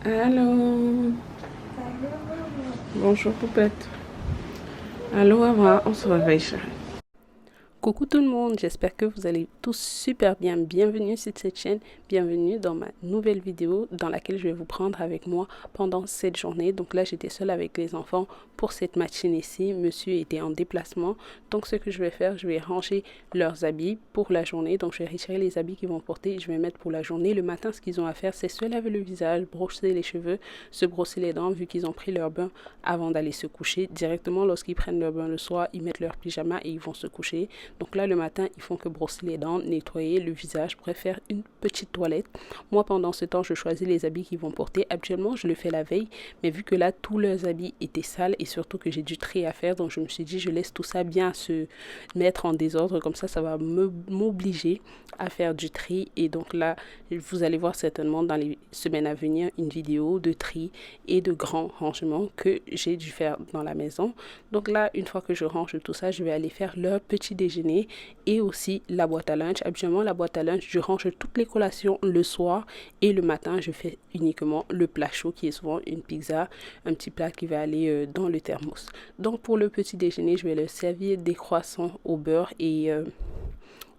Allô. Bonjour poupette. Allô Ava, on se réveille chérie. Coucou tout le monde, j'espère que vous allez tous super bien. Bienvenue sur cette chaîne, bienvenue dans ma nouvelle vidéo dans laquelle je vais vous prendre avec moi pendant cette journée. Donc là j'étais seule avec les enfants pour cette matinée-ci. Monsieur était en déplacement, donc ce que je vais faire, je vais ranger leurs habits pour la journée. Donc je vais retirer les habits qu'ils vont porter et je vais mettre pour la journée. Le matin, ce qu'ils ont à faire, c'est se laver le visage, brosser les cheveux, se brosser les dents vu qu'ils ont pris leur bain avant d'aller se coucher. Directement lorsqu'ils prennent leur bain le soir, ils mettent leur pyjama et ils vont se coucher. Donc là, le matin, ils font que brosser les dents, nettoyer le visage, bref, faire une petite toilette. Moi, pendant ce temps, je choisis les habits qu'ils vont porter. Habituellement, je le fais la veille, mais vu que là, tous leurs habits étaient sales et surtout que j'ai du tri à faire, donc je me suis dit, je laisse tout ça bien se mettre en désordre. Comme ça va m'obliger à faire du tri. Et donc là, vous allez voir certainement dans les semaines à venir une vidéo de tri et de grand rangement que j'ai dû faire dans la maison. Donc là, une fois que je range tout ça, je vais aller faire leur petit déjeuner et aussi la boîte à lunch. Habituellement, la boîte à lunch, je range toutes les collations le soir et le matin, je fais uniquement le plat chaud qui est souvent une pizza, un petit plat qui va aller dans le thermos. Donc pour le petit déjeuner, je vais leur servir des croissants au beurre et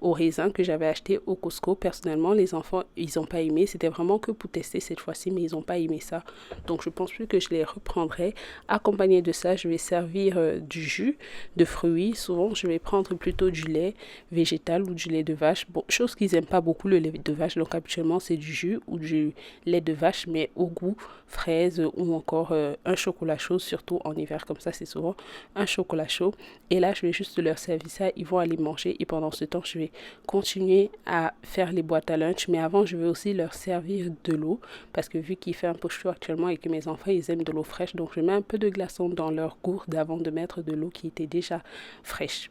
au raisin que j'avais acheté au Costco. Personnellement, les enfants, ils n'ont pas aimé. C'était vraiment que pour tester cette fois-ci, mais ils n'ont pas aimé ça. Donc, je pense plus que je les reprendrai. Accompagné de ça, je vais servir du jus de fruits. Souvent, je vais prendre plutôt du lait végétal ou du lait de vache. Bon, chose qu'ils n'aiment pas beaucoup, le lait de vache. Donc, habituellement, c'est du jus ou du lait de vache, mais au goût fraise ou encore un chocolat chaud, surtout en hiver. Comme ça, c'est souvent un chocolat chaud. Et là, je vais juste leur servir ça. Ils vont aller manger et pendant ce temps, je vais continuer à faire les boîtes à lunch, mais avant je vais aussi leur servir de l'eau parce que vu qu'il fait un peu chaud actuellement et que mes enfants ils aiment de l'eau fraîche, donc je mets un peu de glaçon dans leur gourde avant de mettre de l'eau qui était déjà fraîche.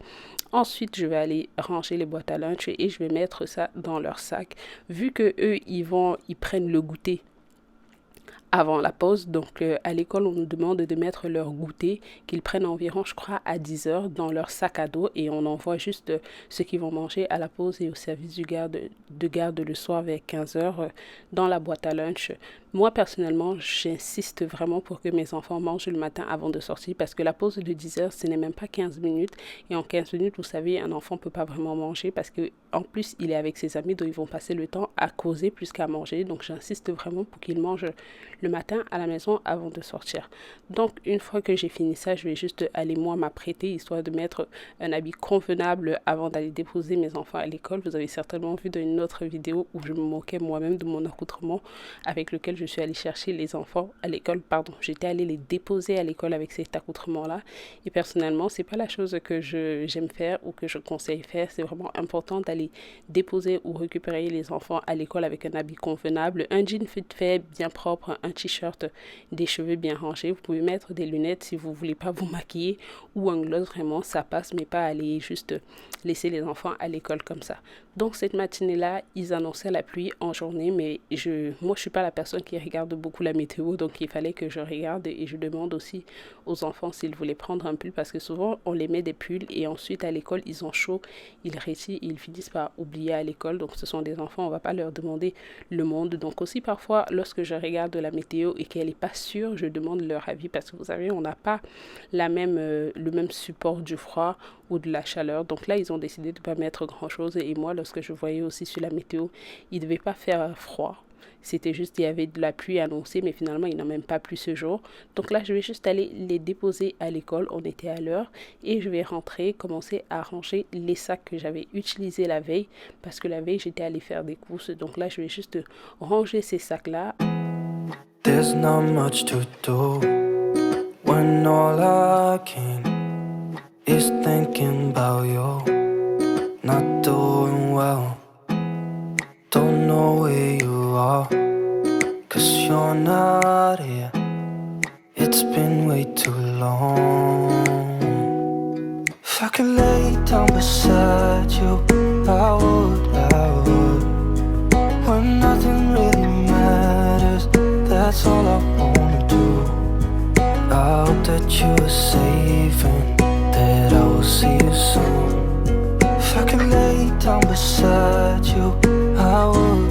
Ensuite, je vais aller ranger les boîtes à lunch et je vais mettre ça dans leur sac. Vu que eux ils prennent le goûter avant la pause. Donc à l'école, on nous demande de mettre leur goûter qu'ils prennent environ, je crois, à 10 heures dans leur sac à dos et on envoie juste ce qu'ils vont manger à la pause et au service de garde le soir vers 15 heures dans la boîte à lunch. Moi, personnellement, j'insiste vraiment pour que mes enfants mangent le matin avant de sortir parce que la pause de 10 heures, ce n'est même pas 15 minutes. Et en 15 minutes, vous savez, un enfant ne peut pas vraiment manger parce que en plus, il est avec ses amis, donc ils vont passer le temps à causer plus qu'à manger. Donc, j'insiste vraiment pour qu'ils mangent le matin à la maison avant de sortir. Donc, une fois que j'ai fini ça, je vais juste aller moi m'apprêter histoire de mettre un habit convenable avant d'aller déposer mes enfants à l'école. Vous avez certainement vu dans une autre vidéo où je me moquais moi-même de mon accoutrement avec lequel je suis allée chercher les enfants à l'école. Pardon, j'étais allée les déposer à l'école avec cet accoutrement-là. Et personnellement, c'est pas la chose que j'aime faire ou que je conseille faire. C'est vraiment important d'aller déposer ou récupérer les enfants à l'école avec un habit convenable, un jean fait bien propre, un t-shirt, des cheveux bien rangés. Vous pouvez mettre des lunettes si vous voulez pas vous maquiller ou un gloss, vraiment ça passe, mais pas aller juste laisser les enfants à l'école comme ça. Donc cette matinée-là, ils annonçaient la pluie en journée, mais moi je suis pas la personne qui regarde beaucoup la météo, donc il fallait que je regarde et je demande aussi aux enfants s'ils voulaient prendre un pull parce que souvent on les met des pulls et ensuite à l'école ils ont chaud, ils réussissent, ils finissent par oublier à l'école. Donc ce sont des enfants, on va pas leur demander le monde. Donc aussi parfois lorsque je regarde la météo et qu'elle est pas sûre, je demande leur avis parce que vous savez on n'a pas le même support du froid ou de la chaleur. Donc là ils ont décidé de pas mettre grand chose et moi lorsque je voyais aussi sur la météo, il devait pas faire froid. C'était juste, il y avait de la pluie annoncée, mais finalement, il n'a même pas plu ce jour. Donc là, je vais juste aller les déposer à l'école. On était à l'heure. Et je vais rentrer, commencer à ranger les sacs que j'avais utilisés la veille. Parce que la veille, j'étais allée faire des courses. Donc là, je vais juste ranger ces sacs-là. There's not much to do when all I can is thinking about you. Not doing well. Don't know where you are, 'cause you're not here. It's been way too long. If I could lay down beside you, I would. When nothing really matters, that's all I wanna do. I hope that you are safe and that I will see you soon. If I could lay down beside you, I would.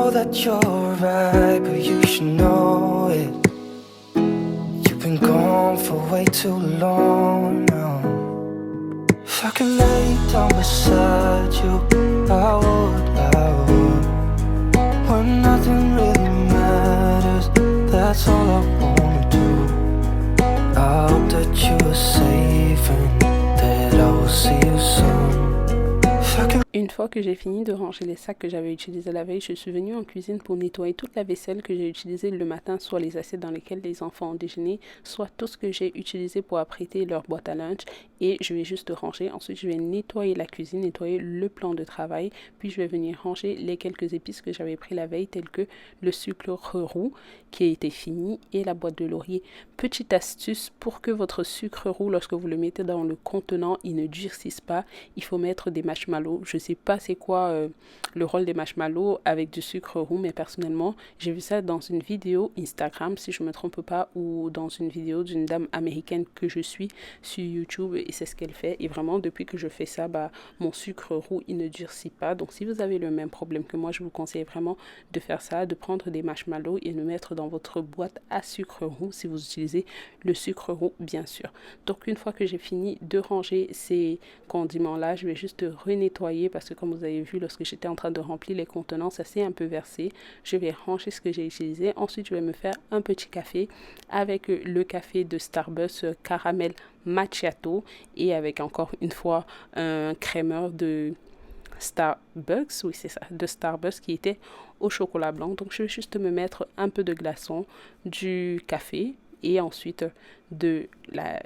know that you're right, but you should know it. You've been gone for way too long now. If I could lay down beside you, I would. When nothing really matters, that's all I wanna do. I hope that you are safe and that I will see you soon. Une fois que j'ai fini de ranger les sacs que j'avais utilisés la veille, je suis venue en cuisine pour nettoyer toute la vaisselle que j'ai utilisée le matin, soit les assiettes dans lesquelles les enfants ont déjeuné, soit tout ce que j'ai utilisé pour apprêter leur boîte à lunch. Et je vais juste ranger. Ensuite, je vais nettoyer la cuisine, nettoyer le plan de travail. Puis, je vais venir ranger les quelques épices que j'avais pris la veille, telles que le sucre roux qui a été fini et la boîte de laurier. Petite astuce, pour que votre sucre roux, lorsque vous le mettez dans le contenant, il ne durcisse pas, il faut mettre des marshmallows. Je ne sais pas c'est quoi le rôle des marshmallows avec du sucre roux, mais personnellement, j'ai vu ça dans une vidéo Instagram, si je ne me trompe pas, ou dans une vidéo d'une dame américaine que je suis sur YouTube, et c'est ce qu'elle fait. Et vraiment, depuis que je fais ça, mon sucre roux, il ne durcit pas. Donc, si vous avez le même problème que moi, je vous conseille vraiment de faire ça, de prendre des marshmallows et de mettre dans votre boîte à sucre roux, si vous utilisez le sucre roux, bien sûr. Donc, une fois que j'ai fini de ranger ces condiments-là, je vais juste renettoyer parce que, comme vous avez vu, lorsque j'étais en train de remplir les contenants, ça s'est un peu versé. Je vais ranger ce que j'ai utilisé. Ensuite, je vais me faire un petit café avec le café de Starbucks caramel macchiato et avec encore une fois un crémeur de Starbucks, oui c'est ça, de Starbucks qui était au chocolat blanc. Donc je vais juste me mettre un peu de glaçon, du café et ensuite de la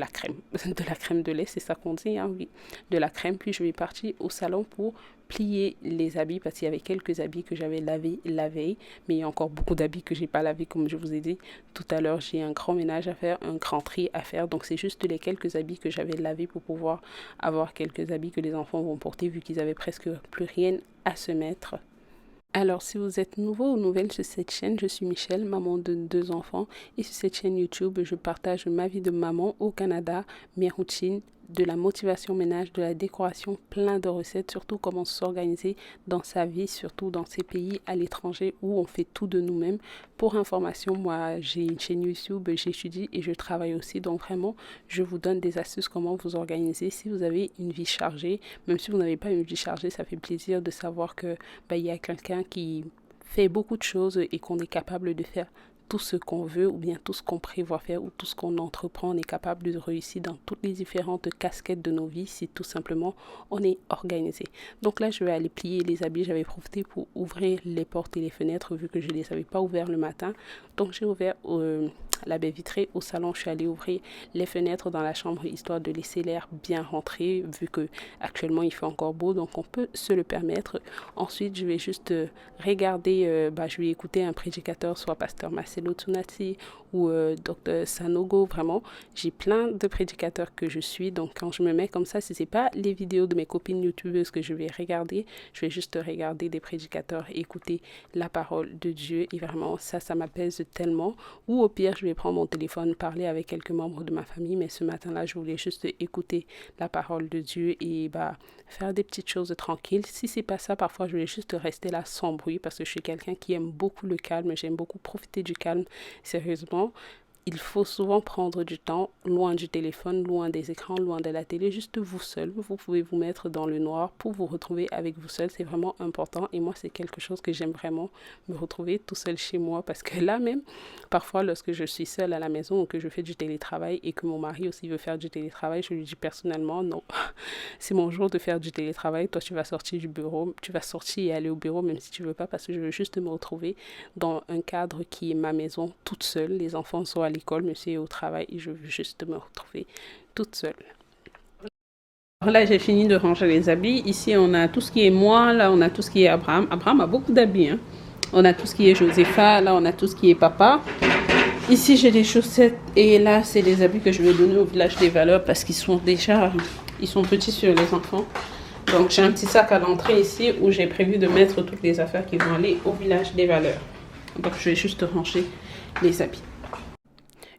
crème, de la crème de lait, c'est ça qu'on dit, hein, oui, de la crème. Puis je vais partir au salon pour plier les habits parce qu'il y avait quelques habits que j'avais lavés la veille, mais il y a encore beaucoup d'habits que j'ai pas lavés comme je vous ai dit tout à l'heure. J'ai un grand ménage à faire, un grand tri à faire, donc c'est juste les quelques habits que j'avais lavés pour pouvoir avoir quelques habits que les enfants vont porter vu qu'ils avaient presque plus rien à se mettre. Alors, si vous êtes nouveau ou nouvelle sur cette chaîne, je suis Michelle, maman de 2 enfants. Et sur cette chaîne YouTube, je partage ma vie de maman au Canada, mes routines, de la motivation ménage, de la décoration, plein de recettes, surtout comment s'organiser dans sa vie, surtout dans ces pays à l'étranger où on fait tout de nous-mêmes. Pour information, moi, j'ai une chaîne YouTube, j'étudie et je travaille aussi. Donc vraiment, je vous donne des astuces comment vous organiser si vous avez une vie chargée. Même si vous n'avez pas une vie chargée, ça fait plaisir de savoir que il y a quelqu'un qui fait beaucoup de choses et qu'on est capable de faire tout ce qu'on veut ou bien tout ce qu'on prévoit faire ou tout ce qu'on entreprend, on est capable de réussir dans toutes les différentes casquettes de nos vies si tout simplement on est organisé. Donc là, je vais aller plier les habits. J'avais profité pour ouvrir les portes et les fenêtres vu que je ne les avais pas ouvertes le matin. Donc j'ai ouvert la baie vitrée au salon. Je suis allée ouvrir les fenêtres dans la chambre histoire de laisser l'air bien rentrer vu que actuellement il fait encore beau, donc on peut se le permettre. Ensuite, je vais juste regarder, je vais écouter un prédicateur, soit Pasteur Marcelo Tunati ou Dr Sanogo. Vraiment, j'ai plein de prédicateurs que je suis, donc quand je me mets comme ça, si c'est pas les vidéos de mes copines youtubeuses que je vais regarder, je vais juste regarder des prédicateurs, écouter la parole de Dieu, et vraiment ça m'apaise tellement. Ou au pire, je vais prendre mon téléphone, parler avec quelques membres de ma famille, mais ce matin-là, je voulais juste écouter la parole de Dieu et faire des petites choses tranquilles. Si c'est pas ça, parfois je vais juste rester là sans bruit parce que je suis quelqu'un qui aime beaucoup le calme, j'aime beaucoup profiter du calme. Sérieusement, il faut souvent prendre du temps loin du téléphone, loin des écrans, loin de la télé, juste vous seul. Vous pouvez vous mettre dans le noir pour vous retrouver avec vous seul. C'est vraiment important et moi, c'est quelque chose que j'aime vraiment, me retrouver tout seul chez moi parce que là même, parfois lorsque je suis seule à la maison ou que je fais du télétravail et que mon mari aussi veut faire du télétravail, je lui dis personnellement non, c'est mon jour de faire du télétravail. Toi, tu vas sortir du bureau, tu vas sortir et aller au bureau même si tu veux pas parce que je veux juste me retrouver dans un cadre qui est ma maison toute seule. Les enfants sont à l'école, monsieur est au travail et je veux juste me retrouver toute seule. Alors là, j'ai fini de ranger les habits. Ici, on a tout ce qui est moi. Là, on a tout ce qui est Abraham. Abraham a beaucoup d'habits. Hein. On a tout ce qui est Josepha. Là, on a tout ce qui est papa. Ici, j'ai des chaussettes. Et là, c'est les habits que je vais donner au village des valeurs parce qu'ils sont déjà... Ils sont petits sur les enfants. Donc, j'ai un petit sac à l'entrée ici où j'ai prévu de mettre toutes les affaires qui vont aller au village des valeurs. Donc, je vais juste ranger les habits.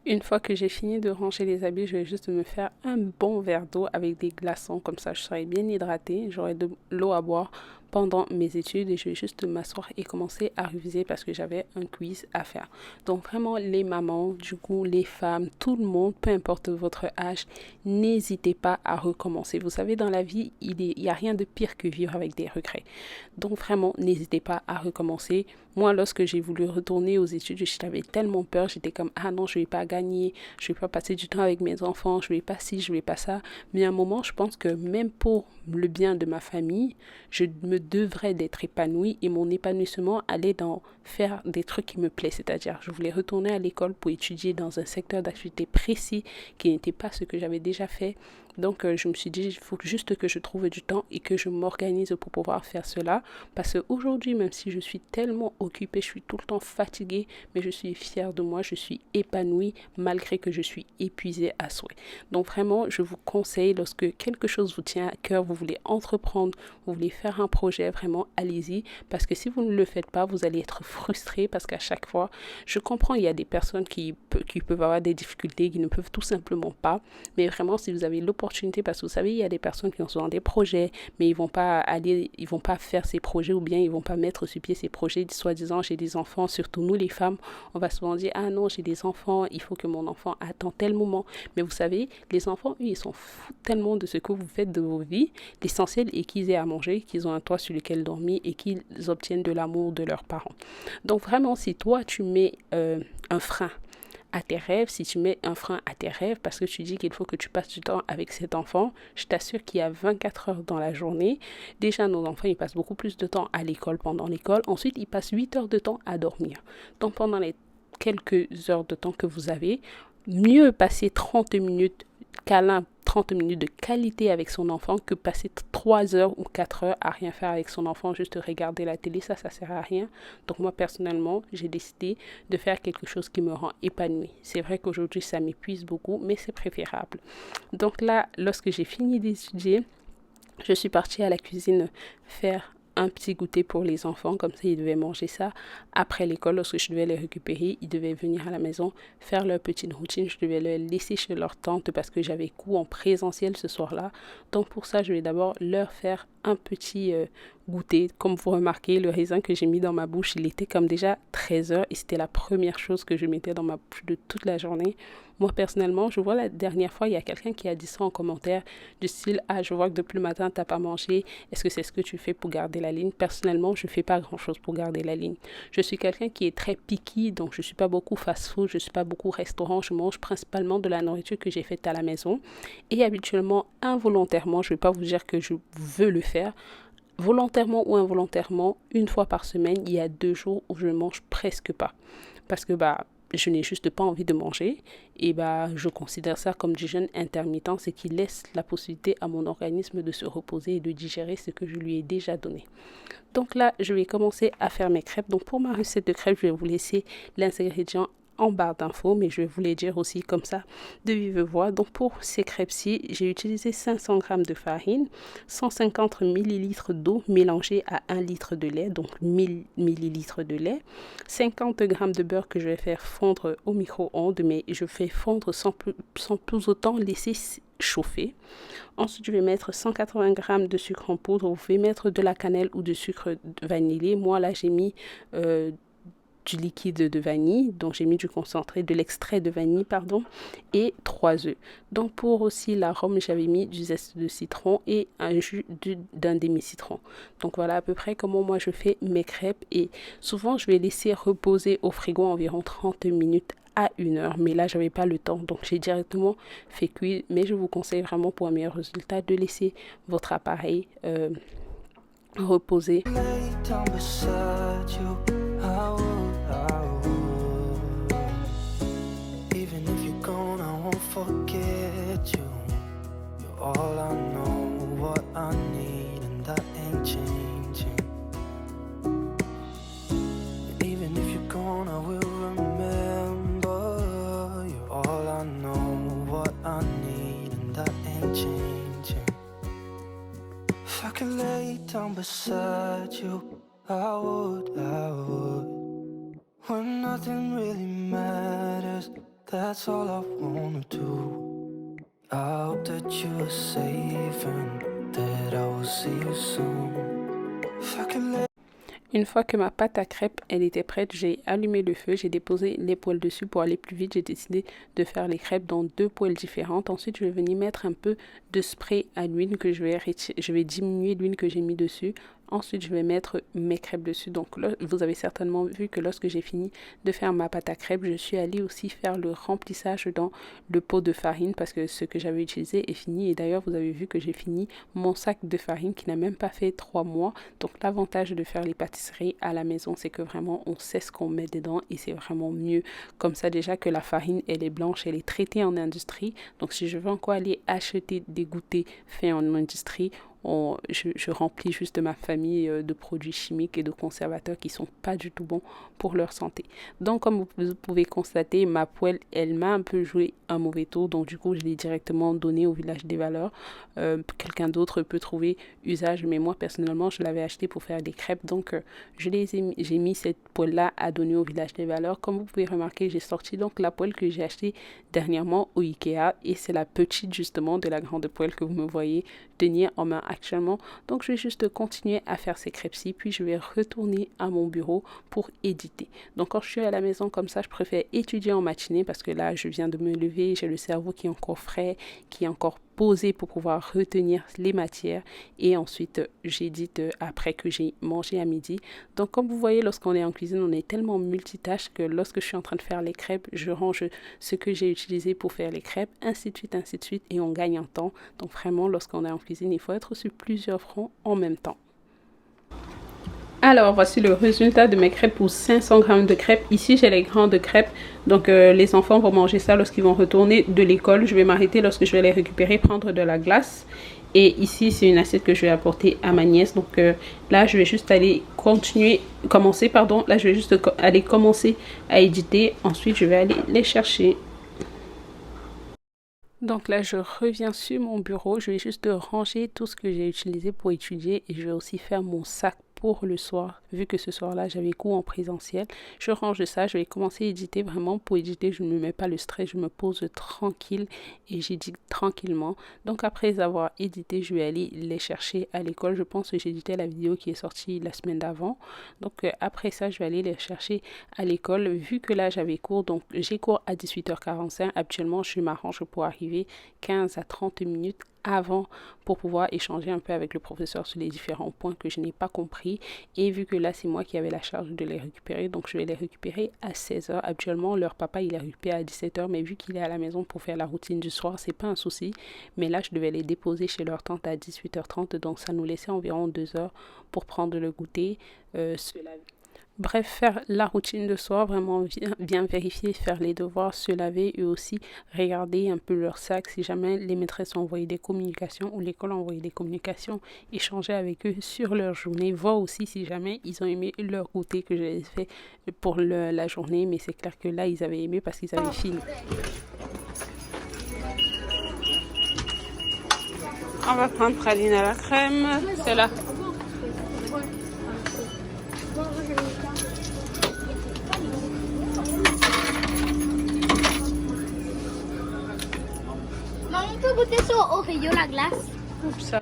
Une fois que j'ai fini de ranger les habits, je vais juste me faire un bon verre d'eau avec des glaçons. Comme ça, je serai bien hydratée. J'aurai de l'eau à boire pendant mes études et je vais juste m'asseoir et commencer à réviser parce que j'avais un quiz à faire. Donc vraiment les mamans, du coup les femmes, tout le monde, peu importe votre âge, n'hésitez pas à recommencer. Vous savez, dans la vie, il n'y a rien de pire que vivre avec des regrets. Donc vraiment, n'hésitez pas à recommencer. Moi, lorsque j'ai voulu retourner aux études, j'avais tellement peur, j'étais comme, ah non, je ne vais pas gagner, je ne vais pas passer du temps avec mes enfants, je ne vais pas ci, je ne vais pas ça. Mais à un moment, je pense que même pour le bien de ma famille, je me devrais d'être épanouie et mon épanouissement allait dans faire des trucs qui me plaisent. C'est-à-dire, je voulais retourner à l'école pour étudier dans un secteur d'activité précis qui n'était pas ce que j'avais déjà fait. Donc, je me suis dit, il faut juste que je trouve du temps et que je m'organise pour pouvoir faire cela. Parce qu'aujourd'hui, même si je suis tellement occupée, je suis tout le temps fatiguée, mais je suis fière de moi, je suis épanouie malgré que je suis épuisée à souhait. Donc, vraiment, je vous conseille, lorsque quelque chose vous tient à cœur, vous voulez entreprendre, vous voulez faire un projet, vraiment, allez-y. Parce que si vous ne le faites pas, vous allez être frustré parce qu'à chaque fois, je comprends, il y a des personnes qui peuvent avoir des difficultés, qui ne peuvent tout simplement pas. Mais vraiment, si vous avez l'opportunité, parce que vous savez, il y a des personnes qui ont souvent des projets, mais ils vont pas faire ces projets ou bien ils vont pas mettre sur pied ces projets, soi-disant, j'ai des enfants, surtout nous les femmes, on va souvent dire, ah non, j'ai des enfants, il faut que mon enfant attende tel moment. Mais vous savez, les enfants, eux, ils s'en foutent tellement de ce que vous faites de vos vies. L'essentiel est qu'ils aient à manger, qu'ils ont un toit sur lequel dormir et qu'ils obtiennent de l'amour de leurs parents. Donc vraiment, si toi, tu mets un frein à tes rêves, si tu mets un frein à tes rêves parce que tu dis qu'il faut que tu passes du temps avec cet enfant, je t'assure qu'il y a 24 heures dans la journée. Déjà, nos enfants, ils passent beaucoup plus de temps à l'école pendant l'école. Ensuite, ils passent 8 heures de temps à dormir. Donc, pendant les quelques heures de temps que vous avez, mieux passer 30 minutes câlin, 30 minutes de qualité avec son enfant que passer 3 heures ou 4 heures à rien faire avec son enfant, juste regarder la télé, ça sert à rien. Donc moi personnellement, j'ai décidé de faire quelque chose qui me rend épanouie. C'est vrai qu'aujourd'hui ça m'épuise beaucoup, mais c'est préférable. Donc là, lorsque j'ai fini d'étudier, je suis partie à la cuisine faire un petit goûter pour les enfants, comme ça ils devaient manger ça après l'école. Lorsque je devais les récupérer, ils devaient venir à la maison faire leur petite routine. Je devais les laisser chez leur tante parce que j'avais cours en présentiel ce soir-là. Donc pour ça, je vais d'abord leur faire un petit goûter. Comme vous remarquez, le raisin que j'ai mis dans ma bouche, il était comme déjà 13 heures et c'était la première chose que je mettais dans ma bouche de toute la journée. Moi, personnellement, je vois la dernière fois, il y a quelqu'un qui a dit ça en commentaire, du style, ah, je vois que depuis le matin, tu n'as pas mangé. Est-ce que c'est ce que tu fais pour garder la ligne? Personnellement, je ne fais pas grand-chose pour garder la ligne. Je suis quelqu'un qui est très picky, donc je ne suis pas beaucoup fast-food, je ne suis pas beaucoup restaurant. Je mange principalement de la nourriture que j'ai faite à la maison. Et habituellement, involontairement, je ne vais pas vous dire que je veux le faire, volontairement ou involontairement, une fois par semaine, il y a 2 jours où je ne mange presque pas. Parce que je n'ai juste pas envie de manger et je considère ça comme du jeûne intermittent, ce qui laisse la possibilité à mon organisme de se reposer et de digérer ce que je lui ai déjà donné. Donc là, je vais commencer à faire mes crêpes. Donc pour ma recette de crêpes, je vais vous laisser les ingrédients en barre d'infos, mais je vais vous les dire aussi comme ça de vive voix. Donc pour ces crêpes-ci, j'ai utilisé 500 g de farine, 150 ml d'eau mélangée à 1 litre de lait, donc 1000 ml de lait, 50 g de beurre que je vais faire fondre au micro-ondes, mais je fais fondre sans plus autant laisser chauffer. Ensuite, je vais mettre 180 g de sucre en poudre. Vous pouvez mettre de la cannelle ou du sucre vanillé. Moi, là, j'ai mis du liquide de vanille, donc j'ai mis du concentré, de l'extrait de vanille, pardon, et 3 œufs. Donc pour aussi l'arôme, j'avais mis du zeste de citron et un jus d'un demi-citron. Donc voilà à peu près comment moi je fais mes crêpes et souvent je vais laisser reposer au frigo environ 30 minutes à 1 heure, mais là j'avais pas le temps, donc j'ai directement fait cuire. Mais je vous conseille vraiment pour un meilleur résultat de laisser votre appareil reposer. Even if you're gone, I won't forget you. You're all I know, what I need, and that ain't changing. And even if you're gone, I will remember. You're all I know, what I need, and that ain't changing. If I could lay down beside you, I would. When nothing really matters, that's all I wanna do. I hope that you are safe and that I will see you soon. If I could let Une fois que ma pâte à crêpes elle était prête, j'ai allumé le feu, j'ai déposé les poêles dessus pour aller plus vite. J'ai décidé de faire les crêpes dans 2 poêles différentes. Ensuite, je vais venir mettre un peu de spray à l'huile que je vais diminuer l'huile que j'ai mis dessus. Ensuite, je vais mettre mes crêpes dessus. Donc là, vous avez certainement vu que lorsque j'ai fini de faire ma pâte à crêpes, je suis allée aussi faire le remplissage dans le pot de farine parce que ce que j'avais utilisé est fini. Et d'ailleurs, vous avez vu que j'ai fini mon sac de farine qui n'a même pas fait 3 mois. Donc l'avantage de faire les pâtisseries à la maison, c'est que vraiment on sait ce qu'on met dedans et c'est vraiment mieux. Comme ça déjà que la farine, elle est blanche, elle est traitée en industrie. Donc si je veux encore aller acheter des goûters faits en industrie, je remplis juste ma famille de produits chimiques et de conservateurs qui sont pas du tout bons pour leur santé. Donc comme vous pouvez constater, ma poêle, elle m'a un peu joué un mauvais tour. Donc du coup, je l'ai directement donné au village des valeurs. Quelqu'un d'autre peut trouver usage, mais moi personnellement, je l'avais acheté pour faire des crêpes. Donc j'ai mis cette poêle-là à donner au village des valeurs. Comme vous pouvez remarquer, j'ai sorti donc la poêle que j'ai achetée dernièrement au Ikea et c'est la petite justement de la grande poêle que vous me voyez tenir en main actuellement. Donc je vais juste continuer à faire ces crêpes-ci, puis je vais retourner à mon bureau pour éditer. Donc quand je suis à la maison comme ça, je préfère étudier en matinée parce que là je viens de me lever, j'ai le cerveau qui est encore frais, qui est encore posé pour pouvoir retenir les matières et ensuite j'édite après que j'ai mangé à midi. Donc comme vous voyez, lorsqu'on est en cuisine, on est tellement multitâche que lorsque je suis en train de faire les crêpes, je range ce que j'ai utilisé pour faire les crêpes, ainsi de suite et on gagne en temps. Donc vraiment, lorsqu'on est en cuisine, il faut être sur plusieurs fronts en même temps. Alors, voici le résultat de mes crêpes pour 500 g de crêpes. Ici, j'ai les grandes crêpes. Donc, les enfants vont manger ça lorsqu'ils vont retourner de l'école. Je vais m'arrêter lorsque je vais les récupérer, prendre de la glace. Et ici, c'est une assiette que je vais apporter à ma nièce. Donc, là, je vais juste aller commencer à éditer. Ensuite, je vais aller les chercher. Donc là, je reviens sur mon bureau. Je vais juste ranger tout ce que j'ai utilisé pour étudier et je vais aussi faire mon sac pour le soir. Vu que ce soir-là, j'avais cours en présentiel, je range ça. Je vais commencer à éditer. Vraiment, pour éditer, je ne me mets pas le stress. Je me pose tranquille et j'édite tranquillement. Donc après avoir édité, je vais aller les chercher à l'école. Je pense que j'éditais la vidéo qui est sortie la semaine d'avant. Donc après ça, je vais aller les chercher à l'école. Vu que là, j'avais cours, donc j'ai cours à 18h45. Actuellement, je m'arrange pour arriver 15 à 30 minutes avant pour pouvoir échanger un peu avec le professeur sur les différents points que je n'ai pas compris. Et vu que là, c'est moi qui avais la charge de les récupérer, donc je vais les récupérer à 16h. Actuellement, leur papa, il est récupéré à 17h, mais vu qu'il est à la maison pour faire la routine du soir, c'est pas un souci. Mais là, je devais les déposer chez leur tante à 18h30, donc ça nous laissait environ 2 heures pour prendre le goûter, Bref, faire la routine de soir, vraiment bien vérifier, faire les devoirs, se laver et aussi regarder un peu leur sac si jamais les maîtresses ont envoyé des communications ou l'école a envoyé des communications, échanger avec eux sur leur journée, voir aussi si jamais ils ont aimé leur goûter que j'ai fait pour la journée, mais c'est clair que là, ils avaient aimé parce qu'ils avaient fini. On va prendre praline à la crème, c'est là. On peut goûter sur Oreo la glace. Oups.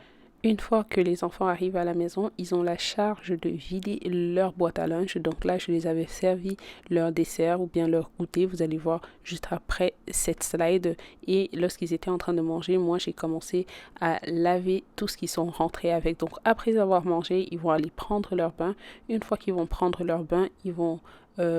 Une fois que les enfants arrivent à la maison, ils ont la charge de vider leur boîte à lunch. Donc là, je les avais servi leur dessert ou bien leur goûter. Vous allez voir juste après cette slide. Et lorsqu'ils étaient en train de manger, moi, j'ai commencé à laver tout ce qu'ils sont rentrés avec. Donc après avoir mangé, ils vont aller prendre leur bain. Une fois qu'ils vont prendre leur bain, ils vont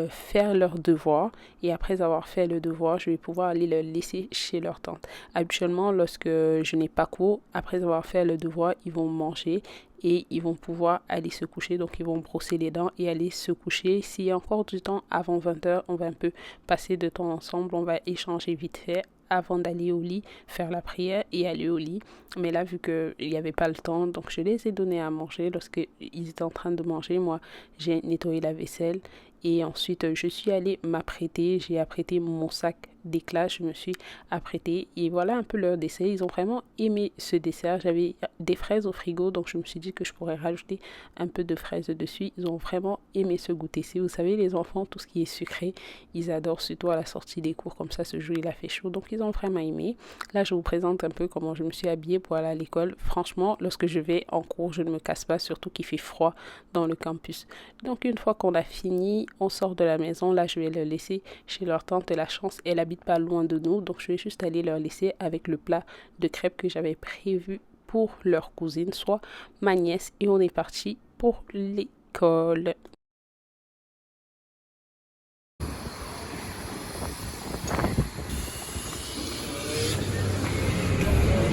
faire leur devoir et après avoir fait le devoir, je vais pouvoir aller le laisser chez leur tante. Habituellement, lorsque je n'ai pas cours, après avoir fait le devoir, ils vont manger et ils vont pouvoir aller se coucher. Donc, ils vont brosser les dents et aller se coucher. S'il y a encore du temps avant 20h, on va un peu passer de temps ensemble. On va échanger vite fait avant d'aller au lit, faire la prière et aller au lit. Mais là, vu qu'il n'y avait pas le temps, donc je les ai donné à manger. Lorsqu'ils étaient en train de manger, moi, j'ai nettoyé la vaisselle Et ensuite, je suis allée m'apprêter. J'ai apprêté mon sac d'éclat. Je me suis apprêtée. Et voilà un peu leur dessert. Ils ont vraiment aimé ce dessert. J'avais des fraises au frigo. Donc, je me suis dit que je pourrais rajouter un peu de fraises dessus. Ils ont vraiment aimé ce goûter-ci. Vous savez, les enfants, tout ce qui est sucré, ils adorent, surtout à la sortie des cours. Comme ça, ce jour, il a fait chaud. Donc, ils ont vraiment aimé. Là, je vous présente un peu comment je me suis habillée pour aller à l'école. Franchement, lorsque je vais en cours, je ne me casse pas. Surtout qu'il fait froid dans le campus. Donc, une fois qu'on a fini, on sort de la maison. Là, je vais le laisser chez leur tante. La chance, elle habite pas loin de nous. Donc, je vais juste aller leur laisser avec le plat de crêpes que j'avais prévu pour leur cousine, soit ma nièce. Et on est parti pour l'école.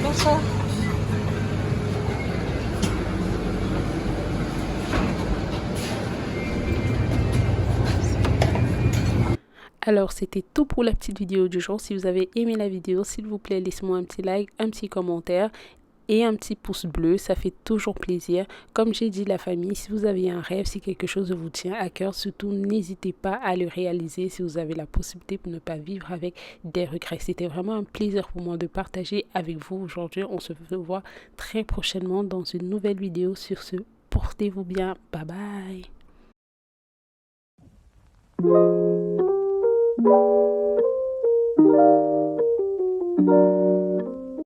Bonsoir. Alors, c'était tout pour la petite vidéo du jour. Si vous avez aimé la vidéo, s'il vous plaît, laissez-moi un petit like, un petit commentaire et un petit pouce bleu. Ça fait toujours plaisir. Comme j'ai dit, la famille, si vous avez un rêve, si quelque chose vous tient à cœur, surtout, n'hésitez pas à le réaliser si vous avez la possibilité pour ne pas vivre avec des regrets. C'était vraiment un plaisir pour moi de partager avec vous aujourd'hui. On se revoit très prochainement dans une nouvelle vidéo. Sur ce, portez-vous bien. Bye bye.